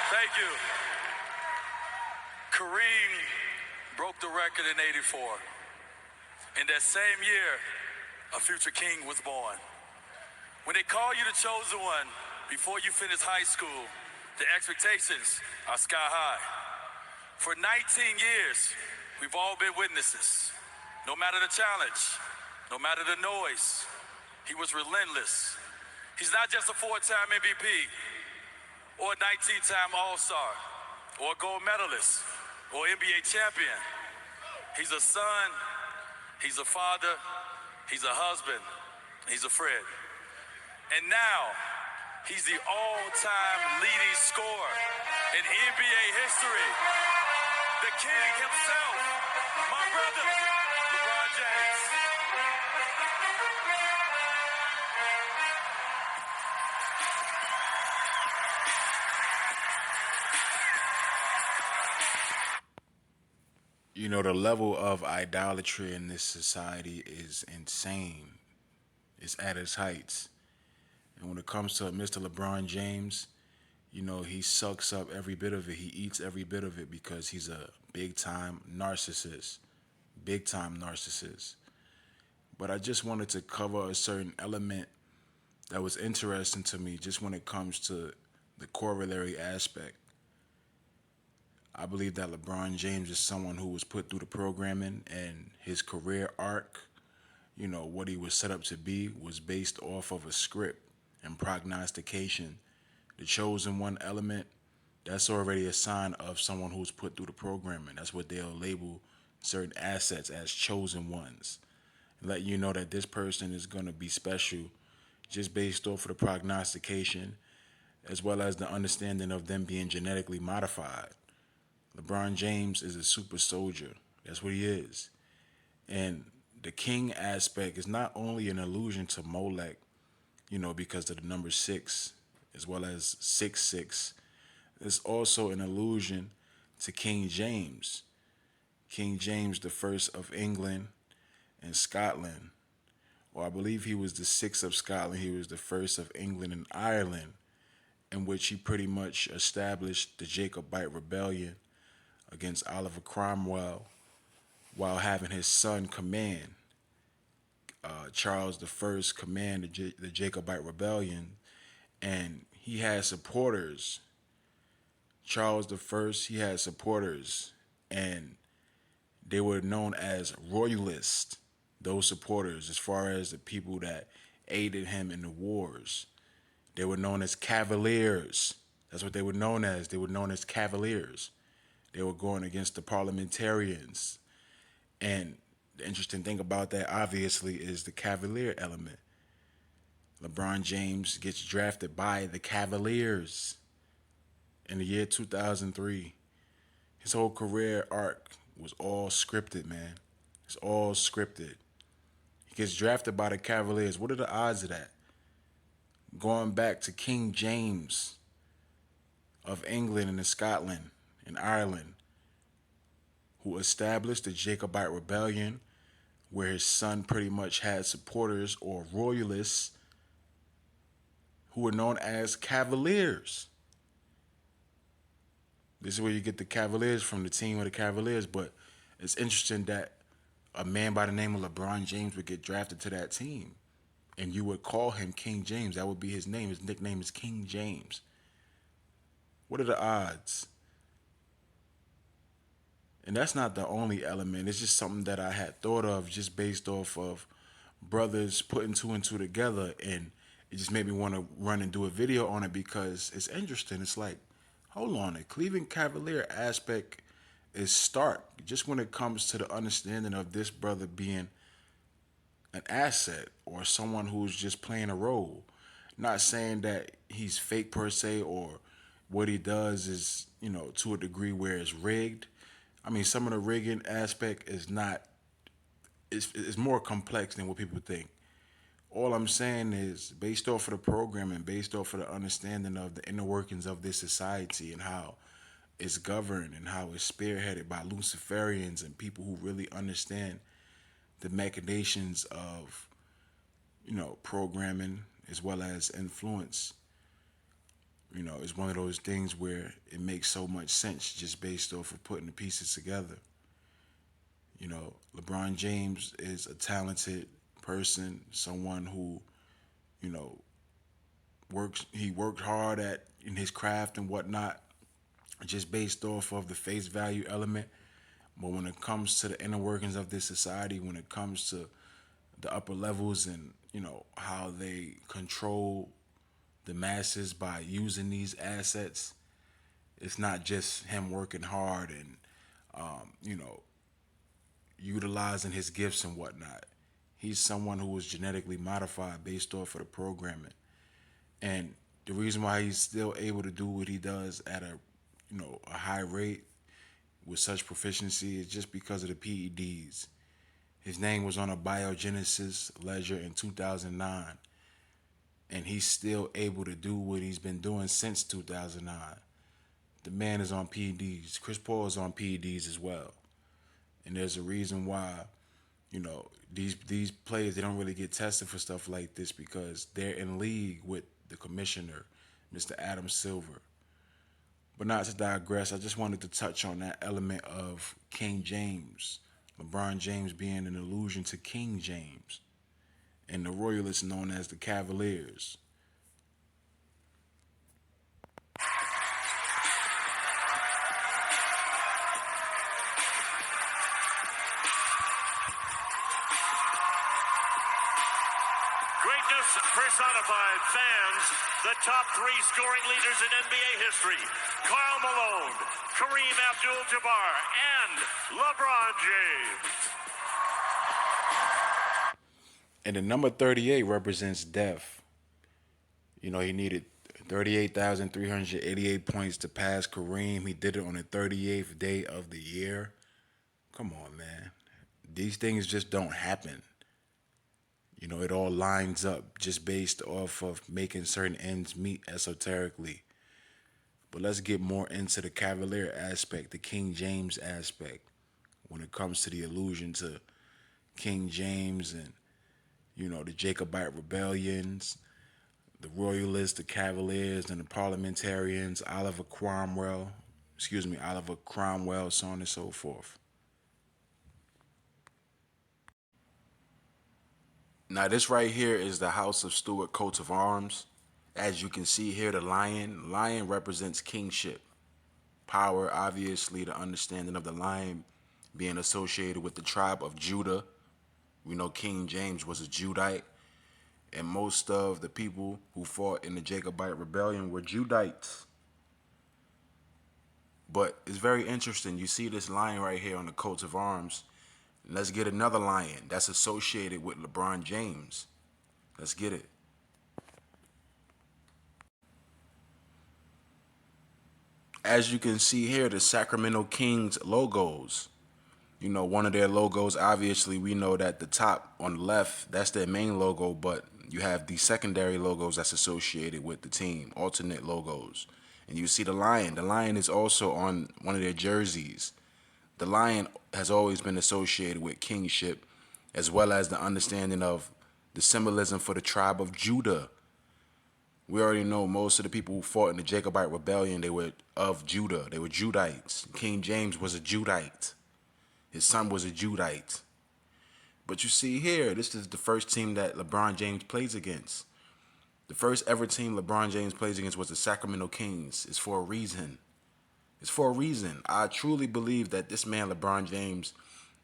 Thank you. Kareem broke the record in '84. In that same year, a future king was born. When they call you the chosen one before you finish high school, the expectations are sky high. For 19 years, we've all been witnesses. No matter the challenge, no matter the noise, he was relentless. He's not just a four-time MVP or a 19-time All-Star or a gold medalist or NBA champion. He's a son, he's a father, he's a husband, he's a friend. And now, he's the all-time leading scorer in NBA history. The king himself, my brother, LeBron James. You know, the level of idolatry in this society is insane. It's at its heights. And when it comes to Mr. LeBron James, you know, he sucks up every bit of it. He eats every bit of it because he's a big time narcissist. Big time narcissist. But I just wanted to cover a certain element that was interesting to me just when it comes to the corollary aspect. I believe that LeBron James is someone who was put through the programming, and his career arc, you know, what he was set up to be, was based off of a script and prognostication. The chosen one element, that's already a sign of someone who's put through the programming. That's what they'll label certain assets as chosen ones. Let you know that this person is going to be special just based off of the prognostication as well as the understanding of them being genetically modified. LeBron James is a super soldier. That's what he is. And the king aspect is not only an allusion to Molech, you know, because of the number six, as well as 666. It's also an allusion to King James. King James the first of England and Scotland. Or I believe he was the sixth of Scotland. He was the first of England and Ireland, in which he pretty much established the Jacobite rebellion against Oliver Cromwell while having his son command. Charles the First commanded the Jacobite rebellion, and he had supporters. Charles the First, he had supporters, and they were known as royalists. Those supporters, as far as the people that aided him in the wars, they were known as cavaliers. That's what they were known as. They were known as cavaliers. They were going against the parliamentarians. And the interesting thing about that, obviously, is the cavalier element. LeBron James gets drafted by the Cavaliers in the year 2003. His whole career arc was all scripted, man. It's all scripted. He gets drafted by the Cavaliers. What are the odds of that? Going back to King James of England and Scotland and Ireland, who established the Jacobite rebellion, where his son pretty much had supporters or royalists who were known as Cavaliers. This is where you get the Cavaliers from, the team of the Cavaliers. But it's interesting that a man by the name of LeBron James would get drafted to that team. And you would call him King James. That would be his name. His nickname is King James. What are the odds? And that's not the only element. It's just something that I had thought of just based off of brothers putting two and two together. And it just made me want to run and do a video on it because it's interesting. It's like, hold on, the Cleveland Cavalier aspect is stark just when it comes to the understanding of this brother being an asset or someone who's just playing a role. Not saying that he's fake per se or what he does is, you know, to a degree where it's rigged. I mean, some of the rigging aspect is not, it's more complex than what people think. All I'm saying is, based off of the program and based off of the understanding of the inner workings of this society and how it's governed and how it's spearheaded by Luciferians and people who really understand the machinations of, you know, programming as well as influence. It's one of those things where it makes so much sense just based off of putting the pieces together. LeBron James is a talented person, someone who, you know, he worked hard at in his craft and whatnot, just based off of the face value element. But when it comes to the inner workings of this society, when it comes to the upper levels and, how they control the masses by using these assets, it's not just him working hard and, utilizing his gifts and whatnot. He's someone who was genetically modified based off of the programming. And the reason why he's still able to do what he does at a high rate with such proficiency is just because of the PEDs. His name was on a biogenesis ledger in 2009, and he's still able to do what he's been doing since 2009. The man is on PEDs. Chris Paul is on PEDs as well. And there's a reason why, these players, they don't really get tested for stuff like this because they're in league with the commissioner, Mr. Adam Silver. But not to digress, I just wanted to touch on that element of King James, LeBron James being an allusion to King James, and the Royalists known as the Cavaliers. Greatness personified. Fans, the top three scoring leaders in NBA history: Karl Malone, Kareem Abdul-Jabbar, and LeBron James. And the number 38 represents death. He needed 38,388 points to pass Kareem. He did it on the 38th day of the year. Come on, man. These things just don't happen. It all lines up just based off of making certain ends meet esoterically. But let's get more into the Cavalier aspect, the King James aspect, when it comes to the allusion to King James and, the Jacobite rebellions, the Royalists, the Cavaliers, and the Parliamentarians, Oliver Cromwell, so on and so forth. Now, this right here is the House of Stuart coat of arms. As you can see here, the lion. Lion represents kingship. Power, obviously, the understanding of the lion being associated with the tribe of Judah. We know King James was a Judite, and most of the people who fought in the Jacobite rebellion were Judites. But it's very interesting. You see this lion right here on the coat of arms. Let's get another lion that's associated with LeBron James. Let's get it. As you can see here, the Sacramento Kings logos. One of their logos, obviously, we know that the top on the left, that's their main logo, but you have the secondary logos that's associated with the team, alternate logos. And you see the lion. The lion is also on one of their jerseys. The lion has always been associated with kingship, as well as the understanding of the symbolism for the tribe of Judah. We already know most of the people who fought in the Jacobite rebellion, they were of Judah. They were Judites. King James was a Judite. His son was a Judite. But you see here, this is the first team that LeBron James plays against. The first ever team LeBron James plays against was the Sacramento Kings. It's for a reason. It's for a reason. I truly believe that this man, LeBron James,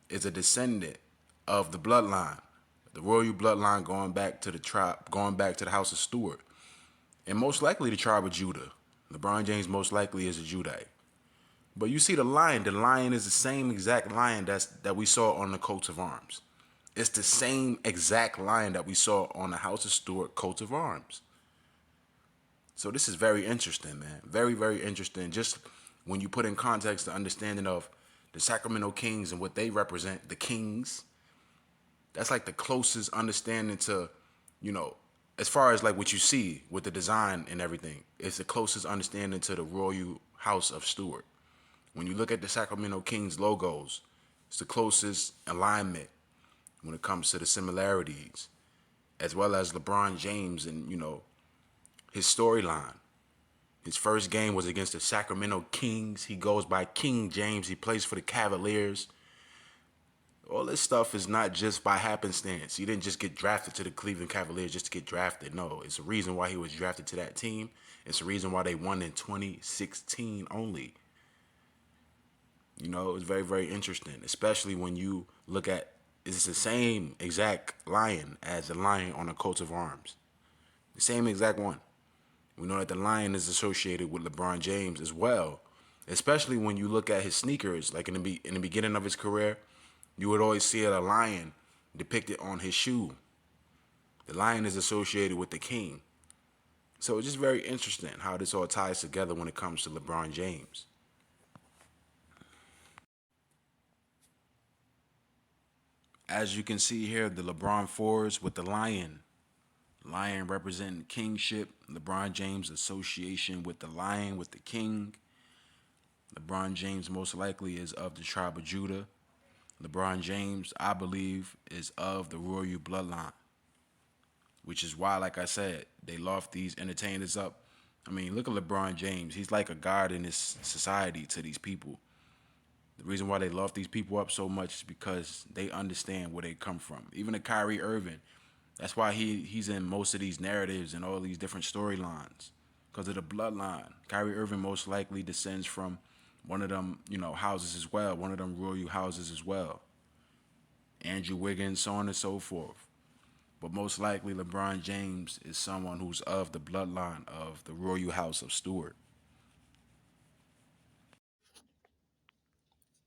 is a descendant of the bloodline, the royal bloodline going back to the tribe, going back to the house of Stuart, and most likely the tribe of Judah. LeBron James most likely is a Judite. But you see the lion. The lion is the same exact lion that we saw on the coats of arms. It's the same exact lion that we saw on the House of Stuart coats of arms. So this is very interesting, man. Very, very interesting. Just when you put in context the understanding of the Sacramento Kings and what they represent, the Kings, that's like the closest understanding to, as far as like what you see with the design and everything, it's the closest understanding to the Royal House of Stuart. When you look at the Sacramento Kings logos, it's the closest alignment when it comes to the similarities, as well as LeBron James and, his storyline. His first game was against the Sacramento Kings. He goes by King James. He plays for the Cavaliers. All this stuff is not just by happenstance. He didn't just get drafted to the Cleveland Cavaliers just to get drafted. No, it's a reason why he was drafted to that team. It's a reason why they won in 2016 only. You know, it was very, very interesting, especially when you look at it's the same exact lion as the lion on a coat of arms. The same exact one. We know that the lion is associated with LeBron James as well, especially when you look at his sneakers. Like in the beginning of his career, you would always see a lion depicted on his shoe. The lion is associated with the king. So it's just very interesting how this all ties together when it comes to LeBron James. As you can see here, the LeBron fours with the lion. Lion representing kingship. LeBron James' association with the lion, with the king. LeBron James most likely is of the tribe of Judah. LeBron James, I believe, is of the royal bloodline, which is why, like I said, they loft these entertainers up. I mean, look at LeBron James. He's like a god in this society to these people. The reason why they love these people up so much is because they understand where they come from. Even a Kyrie Irving, that's why he's in most of these narratives and all these different storylines, because of the bloodline. Kyrie Irving most likely descends from one of them, houses as well, one of them royal houses as well. Andrew Wiggins, so on and so forth. But most likely LeBron James is someone who's of the bloodline of the royal house of Stewart.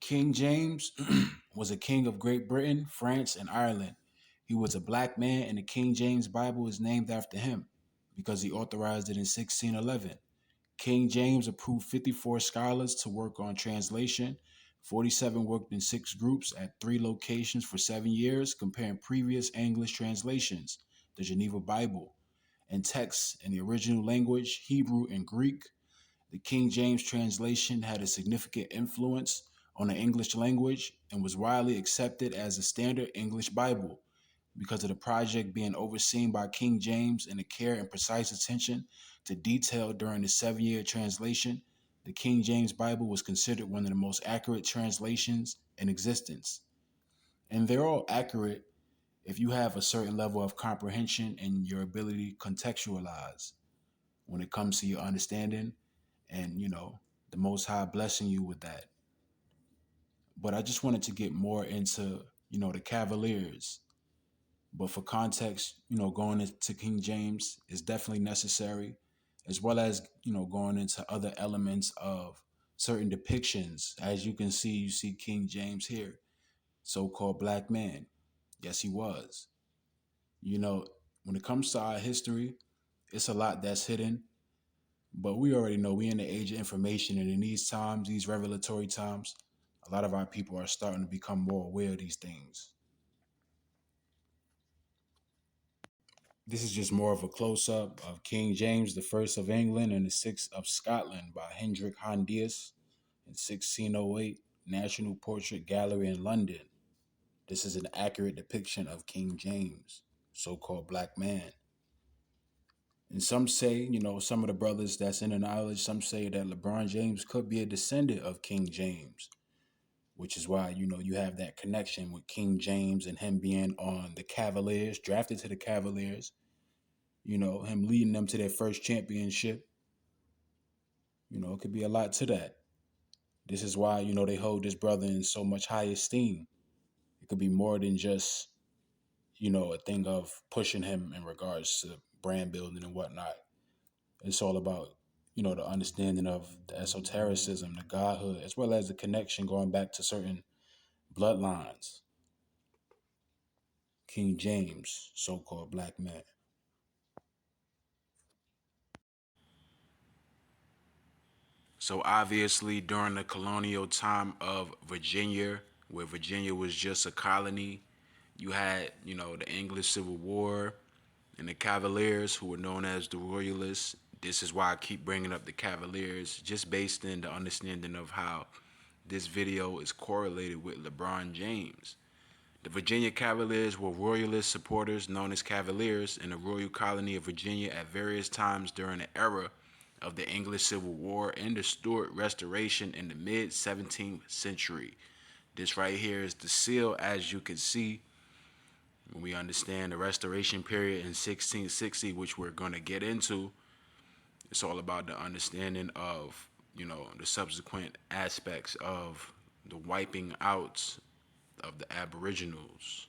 King James was a king of Great Britain, France, and Ireland. He was a black man, and the King James Bible is named after him because he authorized it in 1611. King James approved 54 scholars to work on translation. 47 worked in 6 groups at 3 locations for 7 years, comparing previous English translations, the Geneva Bible, and texts in the original language, Hebrew and Greek. The King James translation had a significant influence on the English language and was widely accepted as a standard English Bible. Because of the project being overseen by King James and the care and precise attention to detail during the 7-year translation, the King James Bible was considered one of the most accurate translations in existence. And they're all accurate if you have a certain level of comprehension and your ability to contextualize when it comes to your understanding and, the Most High blessing you with that. But I just wanted to get more into, the Cavaliers. But for context, going into King James is definitely necessary, as well as, going into other elements of certain depictions. As you can see, you see King James here, so-called black man. Yes, he was. When it comes to our history, it's a lot that's hidden. But we already know we in the age of information, and in these times, these revelatory times, a lot of our people are starting to become more aware of these things. This is just more of a close-up of King James the First of England and the Sixth of Scotland by Hendrik Hondius in 1608 National Portrait Gallery in London. This is an accurate depiction of King James, so-called black man. And some say, some of the brothers that's in the knowledge, some say that LeBron James could be a descendant of King James, which is why, you have that connection with King James and him being on the Cavaliers, drafted to the Cavaliers, him leading them to their first championship. It could be a lot to that. This is why, they hold this brother in so much high esteem. It could be more than just, a thing of pushing him in regards to brand building and whatnot. It's all about, the understanding of the esotericism, the godhood, as well as the connection going back to certain bloodlines. King James, so-called black man. So obviously during the colonial time of Virginia, where Virginia was just a colony, you had, the English Civil War and the Cavaliers, who were known as the Royalists. This is why I keep bringing up the Cavaliers, just based in the understanding of how this video is correlated with LeBron James. The Virginia Cavaliers were Royalist supporters known as Cavaliers in the royal colony of Virginia at various times during the era of the English Civil War and the Stuart Restoration in the mid 17th century. This right here is the seal, as you can see, when we understand the Restoration period in 1660, which we're going to get into. It's all about the understanding of, the subsequent aspects of the wiping out of the Aboriginals.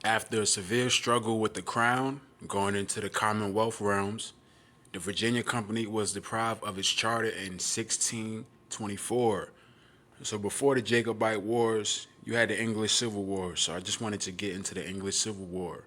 After a severe struggle with the crown, going into the Commonwealth realms, the Virginia Company was deprived of its charter in 1624. So before the Jacobite Wars, you had the English Civil War. So I just wanted to get into the English Civil War.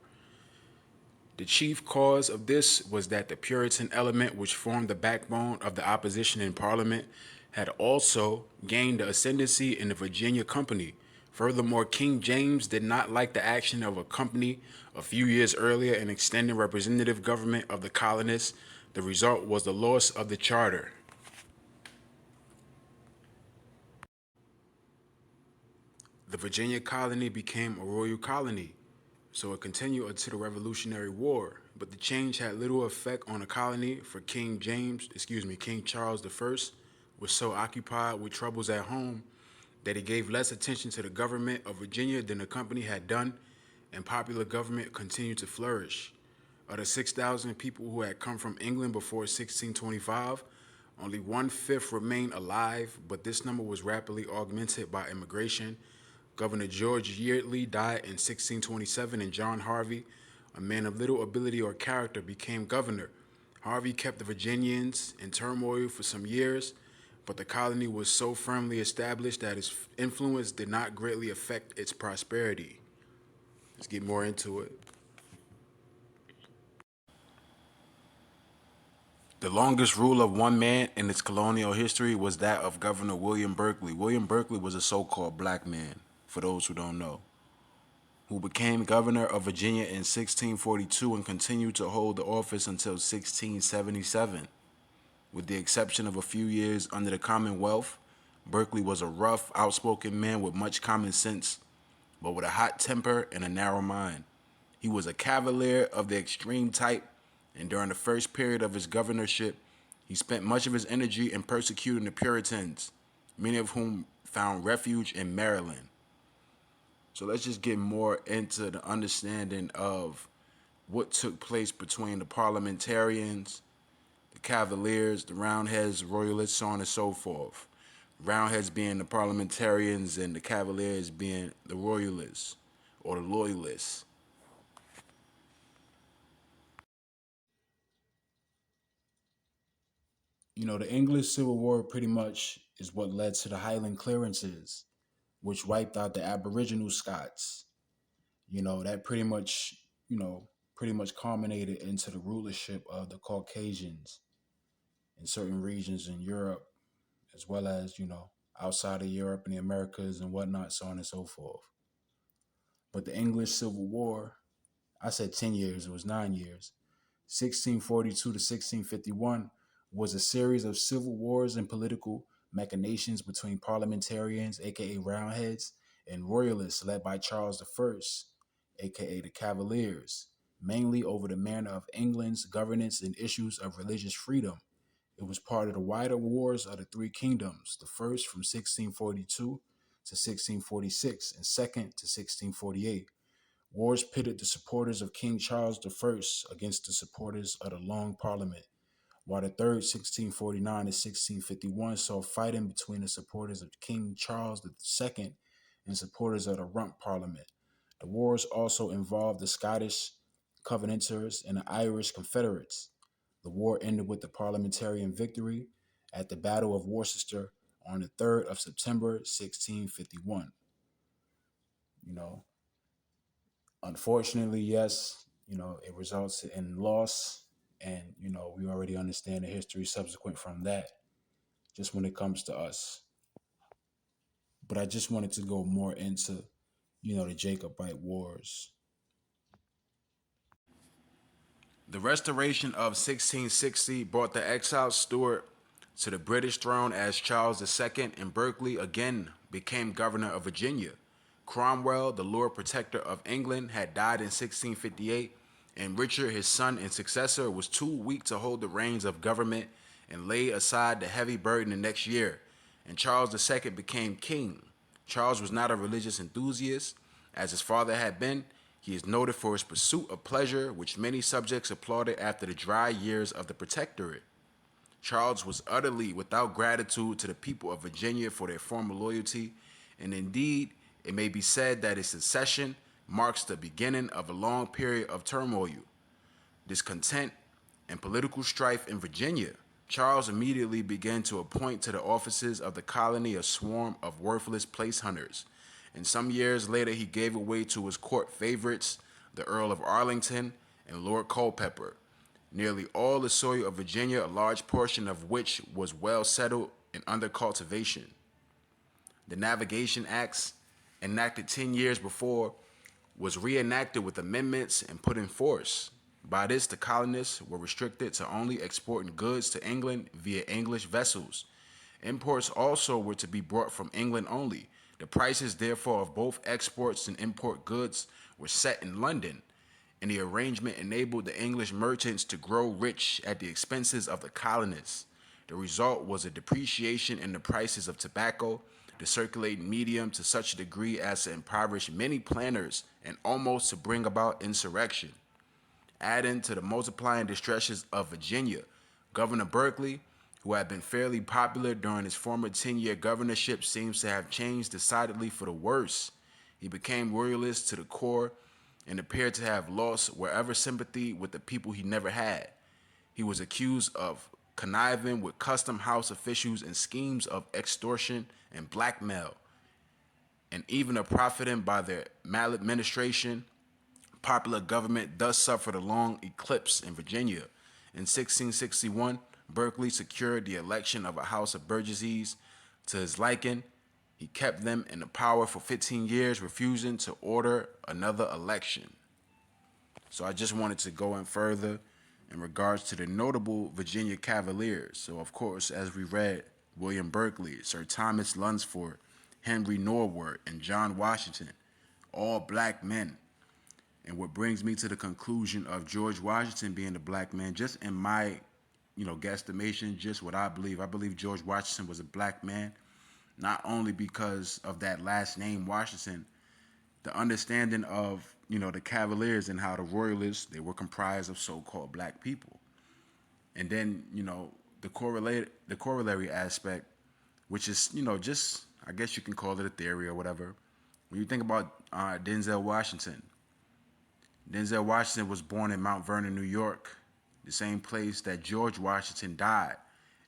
The chief cause of this was that the Puritan element, which formed the backbone of the opposition in Parliament, had also gained the ascendancy in the Virginia Company. Furthermore, King James did not like the action of a company a few years earlier in extending representative government of the colonists. The result was the loss of the charter. The Virginia colony became a royal colony, so it continued until the Revolutionary War. But the change had little effect on the colony, for King Charles I was so occupied with troubles at home that he gave less attention to the government of Virginia than the company had done, and popular government continued to flourish. Of the 6,000 people who had come from England before 1625, only 1/5 remained alive, but this number was rapidly augmented by immigration. Governor George Yeardley died in 1627, and John Harvey, a man of little ability or character, became governor. Harvey kept the Virginians in turmoil for some years, but the colony was so firmly established that its influence did not greatly affect its prosperity. Let's get more into it. The longest rule of one man in its colonial history was that of Governor William Berkeley. William Berkeley was a so-called black man, for those who don't know, who became governor of Virginia in 1642 and continued to hold the office until 1677. With the exception of a few years under the Commonwealth, Berkeley was a rough, outspoken man with much common sense, but with a hot temper and a narrow mind. He was a cavalier of the extreme type, and during the first period of his governorship, he spent much of his energy in persecuting the Puritans, many of whom found refuge in Maryland. So let's just get more into the understanding of what took place between the parliamentarians, the Cavaliers, the Roundheads, Royalists, so on and so forth. Roundheads being the parliamentarians and the Cavaliers being the Royalists or the Loyalists. The English Civil War pretty much is what led to the Highland clearances, which wiped out the Aboriginal Scots. That pretty much culminated into the rulership of the Caucasians in certain regions in Europe, as well as, outside of Europe and the Americas and whatnot, so on and so forth. But the English Civil War, I said 10 years, it was 9 years. 1642 to 1651 was a series of civil wars and political machinations between parliamentarians, aka Roundheads, and royalists led by Charles I, aka the Cavaliers, mainly over the manner of England's governance and issues of religious freedom. It was part of the wider wars of the Three Kingdoms, the first from 1642 to 1646 and second to 1648. Wars pitted the supporters of King Charles I against the supporters of the Long Parliament, while the third, 1649 to 1651, saw fighting between the supporters of King Charles II and supporters of the Rump Parliament. The wars also involved the Scottish Covenanters and the Irish Confederates. The war ended with the parliamentarian victory at the Battle of Worcester on the 3rd of September, 1651. Unfortunately, yes, it results in loss. And, we already understand the history subsequent from that, just when it comes to us. But I just wanted to go more into, the Jacobite Wars. The restoration of 1660 brought the exiled Stuart to the British throne as Charles II, and Berkeley again became governor of Virginia. Cromwell, the Lord Protector of England, had died in 1658, and Richard, his son and successor, was too weak to hold the reins of government and laid aside the heavy burden the next year, and Charles II became king. Charles was not a religious enthusiast, as his father had been. He is noted for his pursuit of pleasure, which many subjects applauded after the dry years of the Protectorate. Charles was utterly without gratitude to the people of Virginia for their former loyalty, and indeed, it may be said that his secession marks the beginning of a long period of turmoil, discontent, and political strife in Virginia. Charles immediately began to appoint to the offices of the colony a swarm of worthless place hunters, and some years later he gave away to his court favorites, the Earl of Arlington and Lord Culpeper, nearly all the soil of Virginia, a large portion of which was well settled and under cultivation. The Navigation Acts, enacted 10 years before, was reenacted with amendments and put in force. By this, the colonists were restricted to only exporting goods to England via English vessels. Imports also were to be brought from England only. The prices, therefore, of both exports and import goods were set in London, and the arrangement enabled the English merchants to grow rich at the expenses of the colonists. The result was a depreciation in the prices of tobacco, the circulating medium, to such a degree as to impoverish many planters and almost to bring about insurrection. Adding to the multiplying distresses of Virginia, Governor Berkeley, who had been fairly popular during his former 10-year governorship, seems to have changed decidedly for the worse. He became royalist to the core and appeared to have lost wherever sympathy with the people he never had. He was accused of conniving with custom house officials in schemes of extortion and blackmail, and even of profiting by their maladministration. Popular government thus suffered a long eclipse in Virginia. In 1661, Berkeley secured the election of a House of Burgesses to his liking. He kept them in the power for 15 years, refusing to order another election. So I just wanted to go in further in regards to the notable Virginia Cavaliers. So, of course, as we read, William Berkeley, Sir Thomas Lunsford, Henry Norwood, and John Washington, all black men. And what brings me to the conclusion of George Washington being a black man, just in my, guesstimation, just what I believe. I believe George Washington was a black man, not only because of that last name, Washington, the understanding of, the Cavaliers and how the Royalists, they were comprised of so-called black people. And then, the corollary aspect, which is, just, I guess you can call it a theory or whatever. When you think about Denzel Washington, Denzel Washington was born in Mount Vernon, New York, the same place that George Washington died.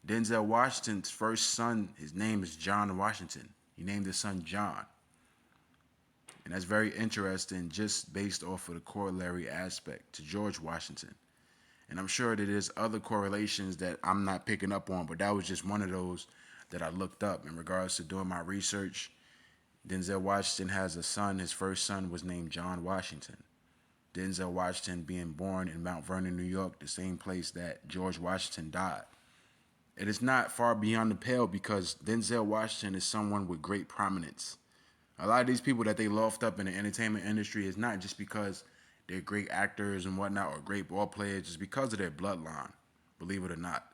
Denzel Washington's first son, his name is John Washington. He named his son John. And that's very interesting, just based off of the corollary aspect to George Washington. And I'm sure that there's other correlations that I'm not picking up on, but that was just one of those that I looked up in regards to doing my research. Denzel Washington has a son. His first son was named John Washington. Denzel Washington being born in Mount Vernon, New York, the same place that George Washington died. It is not far beyond the pale because Denzel Washington is someone with great prominence. A lot of these people that they loft up in the entertainment industry is not just because they're great actors and whatnot or great ball players, it's because of their bloodline, believe it or not.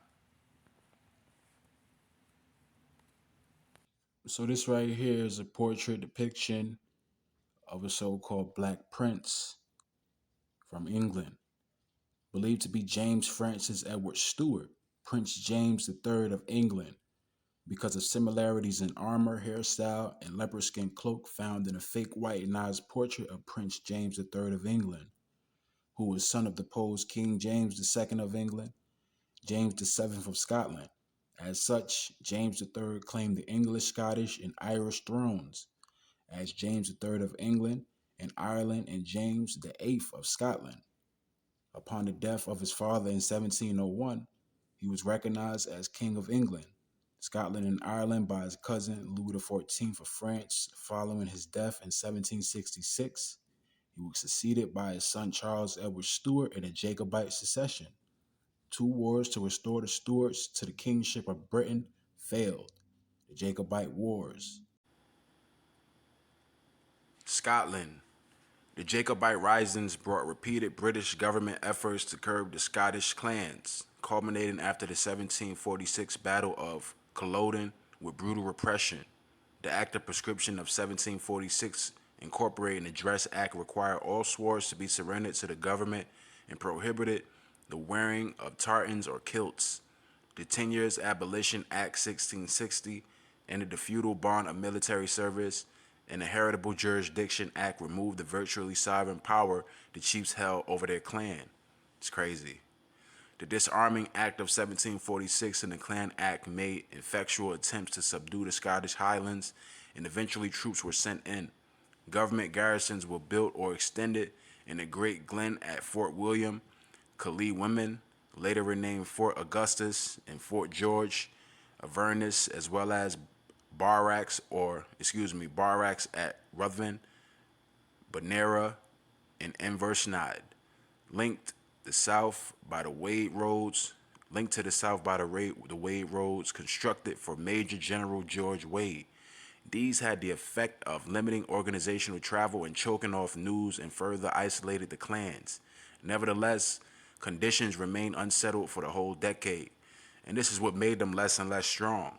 So this right here is a portrait depiction of a so-called Black Prince from England, believed to be James Francis Edward Stuart, Prince James III of England, because of similarities in armor, hairstyle, and leopard skin cloak found in a fake whitenized portrait of Prince James III of England, who was son of deposed King James II of England, James VII of Scotland. As such, James III claimed the English, Scottish, and Irish thrones, as James III of England and Ireland and James VIII of Scotland. Upon the death of his father in 1701, he was recognized as King of England, Scotland, and Ireland by his cousin Louis XIV of France. Following his death in 1766, he was succeeded by his son Charles Edward Stuart in a Jacobite succession. 2 wars to restore the Stuarts to the kingship of Britain failed, the Jacobite Wars. Scotland. The Jacobite risings brought repeated British government efforts to curb the Scottish clans, culminating after the 1746 Battle of Culloden with brutal repression. The Act of Prescription of 1746, incorporating the Dress Act, required all swords to be surrendered to the government and prohibited the wearing of tartans or kilts. The 10 Years Abolition Act 1660 ended the feudal bond of military service, and the Heritable Jurisdiction Act removed the virtually sovereign power the chiefs held over their clan. It's crazy. The Disarming Act of 1746 and the Clan Act made effectual attempts to subdue the Scottish Highlands, and eventually troops were sent in. Government garrisons were built or extended in the Great Glen at Fort William, Colonial, later renamed Fort Augustus, and Fort George, Avernus, as well as barracks at Ruthven, Bonera, and Inversnaid, linked the south by the Wade roads, the Wade roads constructed for Major General George Wade. These had the effect of limiting organizational travel and choking off news and further isolated the clans. Nevertheless, conditions remained unsettled for the whole decade, and this is what made them less and less strong.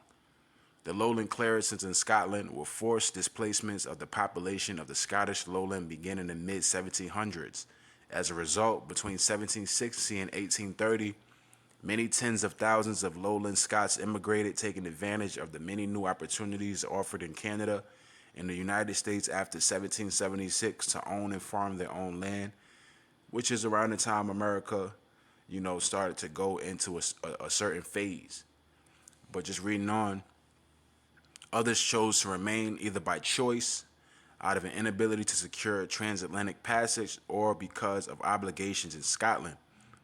The lowland clearances in Scotland were forced displacements of the population of the Scottish lowland beginning in the mid-1700s. As a result, between 1760 and 1830, many tens of thousands of lowland Scots immigrated, taking advantage of the many new opportunities offered in Canada and the United States after 1776 to own and farm their own land, which is around the time America, started to go into a certain phase. But just reading on, others chose to remain either by choice, out of an inability to secure transatlantic passage, or because of obligations in Scotland.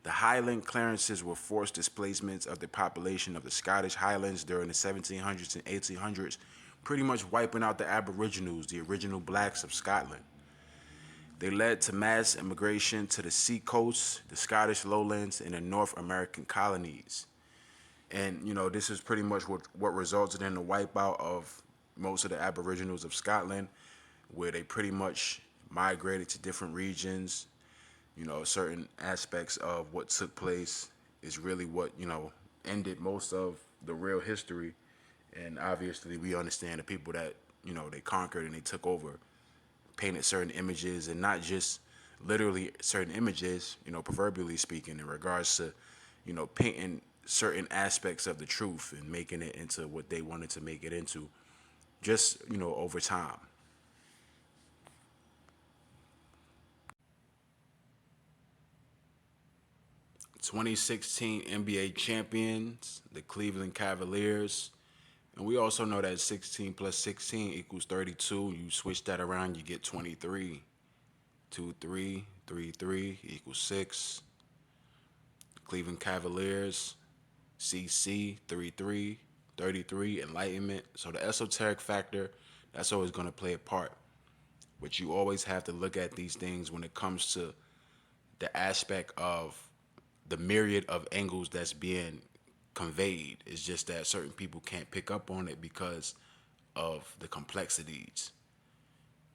The Highland clearances were forced displacements of the population of the Scottish Highlands during the 1700s and 1800s, pretty much wiping out the Aboriginals, the original blacks of Scotland. They led to mass immigration to the sea coast, the Scottish lowlands, and the North American colonies. And, this is pretty much what resulted in the wipeout of most of the Aboriginals of Scotland, where they pretty much migrated to different regions. Certain aspects of what took place is really what, ended most of the real history. And obviously we understand the people that, they conquered and they took over, painted certain images, and not just literally certain images, proverbially speaking, in regards to, painting certain aspects of the truth and making it into what they wanted to make it into, just, over time. "2016 NBA champions, the Cleveland Cavaliers." And we also know that 16 plus 16 equals 32. You switch that around, you get 23. 2, 3, 3, 3 equals 6. Cleveland Cavaliers, CC, 3, 3, 33, enlightenment. So the esoteric factor, that's always going to play a part. But you always have to look at these things when it comes to the aspect of the myriad of angles that's being conveyed. It's just that certain people can't pick up on it because of the complexities.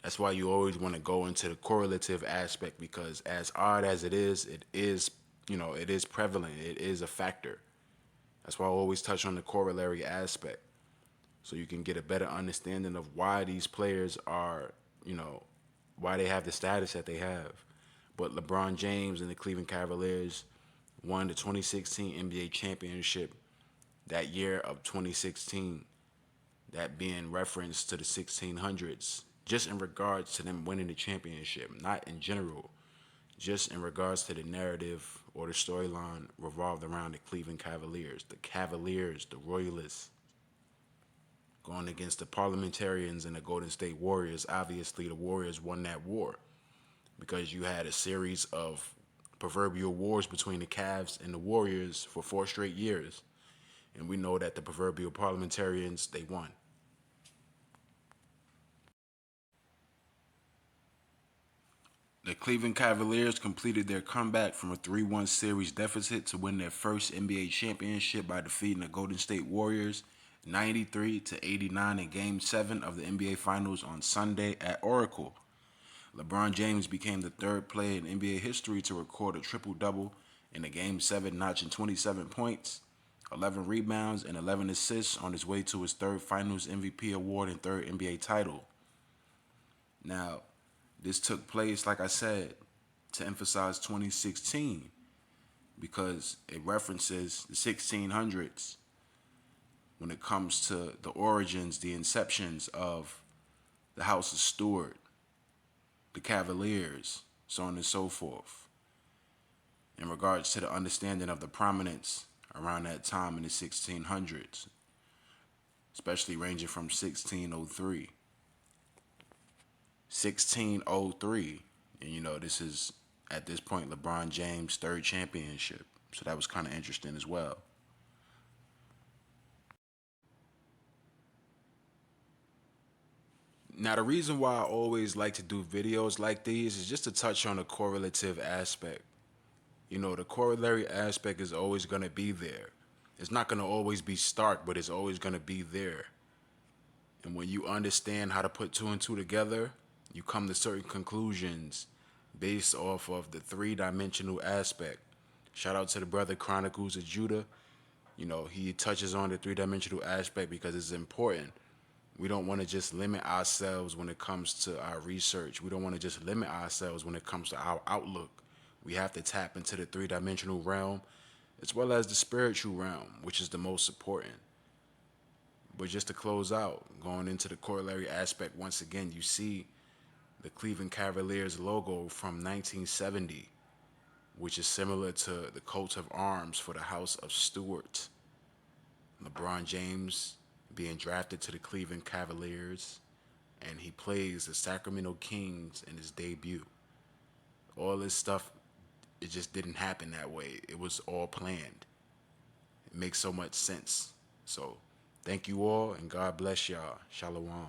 That's why you always want to go into the correlative aspect, because as odd as it is, it is prevalent. It is a factor. That's why I always touch on the corollary aspect, so you can get a better understanding of why these players are, why they have the status that they have. But LeBron James and the Cleveland Cavaliers won the 2016 NBA championship that year of 2016, that being reference to the 1600s, just in regards to them winning the championship, not in general, just in regards to the narrative or the storyline revolved around the Cleveland Cavaliers, the Royalists, going against the Parliamentarians and the Golden State Warriors. Obviously, the Warriors won that war because you had a series of proverbial wars between the Cavs and the Warriors for 4 straight years. And we know that the proverbial Parliamentarians, they won. The Cleveland Cavaliers completed their comeback from a 3-1 series deficit to win their first NBA championship by defeating the Golden State Warriors 93-89 in Game 7 of the NBA Finals on Sunday at Oracle. LeBron James became the third player in NBA history to record a triple-double in a Game 7, notching 27 points, 11 rebounds, and 11 assists on his way to his third Finals MVP award and third NBA title. Now, this took place, like I said, to emphasize 2016 because it references the 1600s when it comes to the origins, the inceptions of the House of Stewart, the Cavaliers, so on and so forth, in regards to the understanding of the prominence around that time in the 1600s, especially ranging from 1603. 1603, and this is at this point LeBron James' third championship, so that was kind of interesting as well. Now, the reason why I always like to do videos like these is just to touch on the correlative aspect. The corollary aspect is always going to be there. It's not going to always be stark, but it's always going to be there. And when you understand how to put two and two together, you come to certain conclusions based off of the three-dimensional aspect. Shout out to the brother Chronicles of Judah. He touches on the three-dimensional aspect because it's important. We don't want to just limit ourselves when it comes to our research. We don't want to just limit ourselves when it comes to our outlook. We have to tap into the three-dimensional realm as well as the spiritual realm, which is the most important. But just to close out, going into the corollary aspect, once again, you see the Cleveland Cavaliers logo from 1970, which is similar to the coat of arms for the House of Stewart. LeBron James being drafted to the Cleveland Cavaliers, and he plays the Sacramento Kings in his debut. All this stuff, it just didn't happen that way. It was all planned. It makes so much sense. So, thank you all, and God bless y'all. Shalom.